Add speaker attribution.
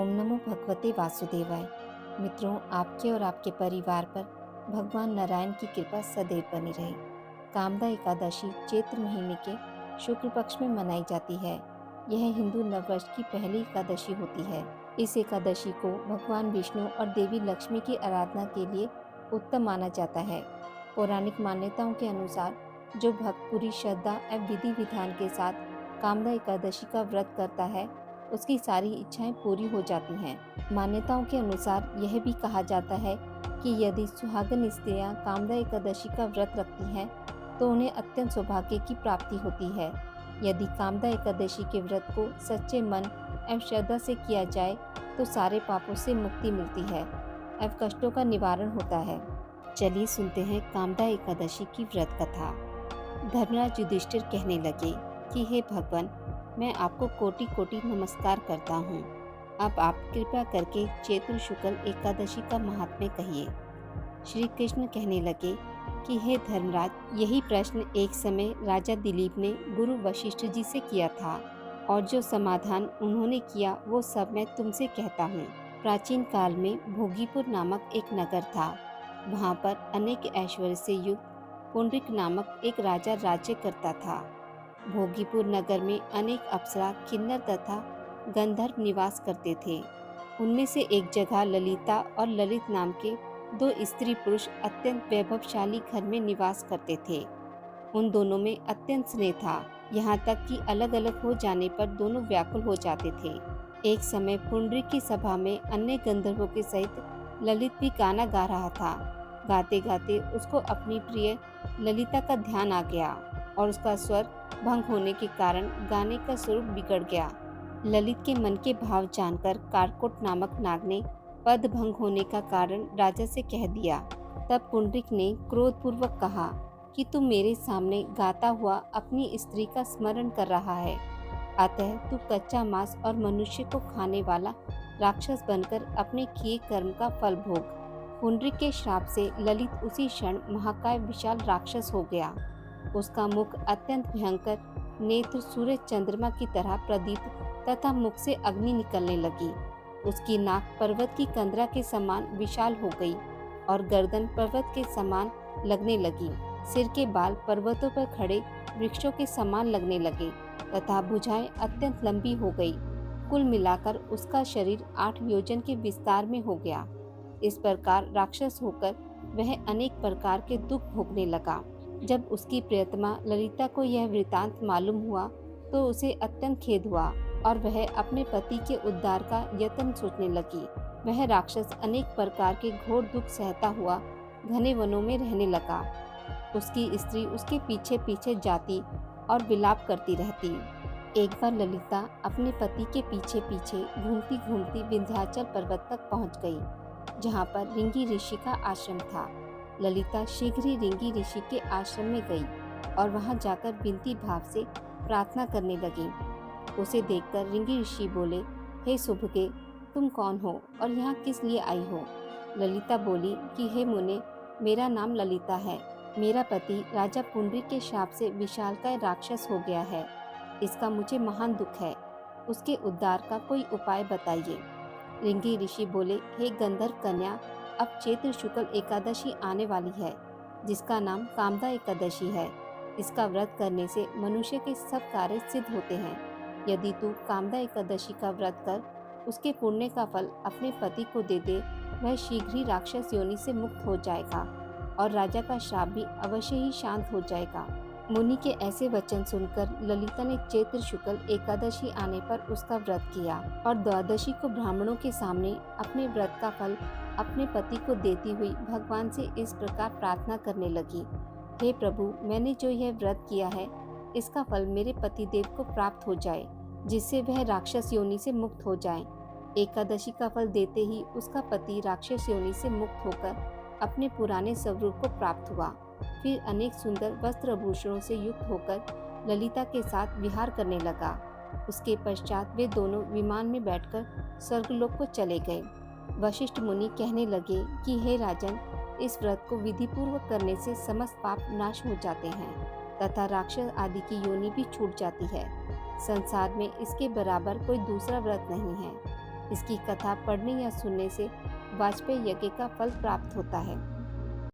Speaker 1: ओम नमो भगवते वासुदेवाय। मित्रों, आपके और आपके परिवार पर भगवान नारायण की कृपा सदैव बनी रहे। कामदा एकादशी चैत्र महीने के शुक्ल पक्ष में मनाई जाती है। यह हिंदू नववर्ष की पहली एकादशी होती है। इस एकादशी को भगवान विष्णु और देवी लक्ष्मी की आराधना के लिए उत्तम माना जाता है। पौराणिक मान्यताओं के अनुसार जो भक्त पूरी श्रद्धा एवं विधि विधान के साथ कामदा एकादशी का व्रत करता है, उसकी सारी इच्छाएं पूरी हो जाती हैं। मान्यताओं के अनुसार यह भी कहा जाता है कि यदि सुहागन स्त्रियां कामदा एकादशी का व्रत रखती हैं तो उन्हें अत्यंत सौभाग्य की प्राप्ति होती है। यदि कामदा एकादशी के व्रत को सच्चे मन एवं श्रद्धा से किया जाए तो सारे पापों से मुक्ति मिलती है एवं कष्टों का निवारण होता है। चलिए सुनते हैं कामदा एकादशी की व्रत कथा। धर्मराज युधिष्ठिर कहने लगे कि हे भगवान, मैं आपको कोटि कोटि नमस्कार करता हूँ। अब आप कृपया करके चैत्र शुक्ल एकादशी का महात्म्य कहिए। श्री कृष्ण कहने लगे कि हे धर्मराज, यही प्रश्न एक समय राजा दिलीप ने गुरु वशिष्ठ जी से किया था और जो समाधान उन्होंने किया वो सब मैं तुमसे कहता हूँ। प्राचीन काल में भोगीपुर नामक एक नगर था। वहाँ पर अनेक ऐश्वर्य से युक्त पुंडरीक नामक एक राजा राज्य करता था। भोगीपुर नगर में अनेक अप्सरा, किन्नर तथा गंधर्व निवास करते थे। उनमें से एक जगह ललिता और ललित नाम के दो स्त्री पुरुष अत्यंत वैभवशाली घर में निवास करते थे। उन दोनों में अत्यंत स्नेह था, यहाँ तक कि अलग अलग हो जाने पर दोनों व्याकुल हो जाते थे। एक समय पुंडरीक की सभा में अन्य गंधर्वों के सहित ललित भी गाना गा रहा था। गाते गाते उसको अपनी प्रिय ललिता का ध्यान आ गया और उसका स्वर भंग होने के कारण गाने का स्वरूप बिगड़ गया। ललित के मन के भाव जानकर कारकोट नामक नाग ने पद भंग होने का कारण राजा से कह दिया। तब पुंडरीक ने क्रोधपूर्वक कहा कि तू मेरे सामने गाता हुआ अपनी स्त्री का स्मरण कर रहा है, अतः तू कच्चा मांस और मनुष्य को खाने वाला राक्षस बनकर अपने किए कर्म का फल भोग। पुंडरीक के श्राप से ललित उसी क्षण महाकाय विशाल राक्षस हो गया। उसका मुख अत्यंत भयंकर, नेत्र सूरज चंद्रमा की तरह प्रदीप्त तथा मुख से अग्नि निकलने लगी। उसकी नाक पर्वत की कंदरा के समान विशाल हो गई और गर्दन पर्वत के समान लगने लगी। सिर के बाल पर्वतों पर खड़े वृक्षों के समान लगने लगे तथा भुजाएं अत्यंत लंबी हो गई। कुल मिलाकर उसका शरीर 8 योजन के विस्तार में हो गया। इस प्रकार राक्षस होकर वह अनेक प्रकार के दुख भोगने लगा। जब उसकी प्रियतमा ललिता को यह वृतांत मालूम हुआ तो उसे अत्यंत खेद हुआ और वह अपने पति के उद्धार का यत्न सोचने लगी। वह राक्षस अनेक प्रकार के घोर दुख सहता हुआ घने वनों में रहने लगा। उसकी स्त्री उसके पीछे पीछे जाती और विलाप करती रहती। एक बार ललिता अपने पति के पीछे पीछे घूमती घूमती विंध्याचल पर्वत तक पहुंच गई, जहां पर रिंगी ऋषि का आश्रम था। ललिता शीघ्र ही रिंगी ऋषि के आश्रम में गई और वहां जाकर विनती भाव से प्रार्थना करने लगी। उसे देखकर रिंगी ऋषि बोले, हे सुभगे, तुम कौन हो और यहाँ किस लिए आई हो? ललिता बोली कि हे मुने, मेरा नाम ललिता है। मेरा पति राजा पुंडरीक के शाप से विशालकाय राक्षस हो गया है। इसका मुझे महान दुख है। उसके उद्धार का कोई उपाय बताइए। रिंगी ऋषि बोले, हे गंधर्व कन्या, अब चैत्र शुक्ल एकादशी आने वाली है, जिसका नाम कामदा एकादशी है। इसका व्रत करने से मनुष्य के सब कार्य सिद्ध होते हैं। यदि तू कामदा एकादशी का व्रत कर उसके पुण्य का फल अपने पति को दे दे, वह शीघ्र ही राक्षस योनि से मुक्त हो जाएगा और राजा का श्राप भी अवश्य ही शांत हो जाएगा। मुनि के ऐसे वचन सुनकर ललिता ने चैत्र शुक्ल एकादशी आने पर उसका व्रत किया और द्वादशी को ब्राह्मणों के सामने अपने व्रत का फल अपने पति को देती हुई भगवान से इस प्रकार प्रार्थना करने लगी, हे प्रभु, मैंने जो यह व्रत किया है इसका फल मेरे पतिदेव को प्राप्त हो जाए, जिससे वह राक्षस योनि से मुक्त हो जाएं। एकादशी का फल देते ही उसका पति राक्षस योनि से मुक्त होकर अपने पुराने स्वरूप को प्राप्त हुआ। फिर अनेक सुंदर वस्त्र आभूषणों से युक्त होकर ललिता के साथ विहार करने लगा। उसके पश्चात वे दोनों विमान में बैठकर स्वर्गलोक को चले गए। वशिष्ठ मुनि कहने लगे कि हे राजन, इस व्रत को विधि पूर्वक करने से समस्त पाप नाश हो जाते हैं तथा राक्षस आदि की योनि भी छूट जाती है। संसार में इसके बराबर कोई दूसरा व्रत नहीं है। इसकी कथा पढ़ने या सुनने से वाजपेयी यज्ञ का फल प्राप्त होता है।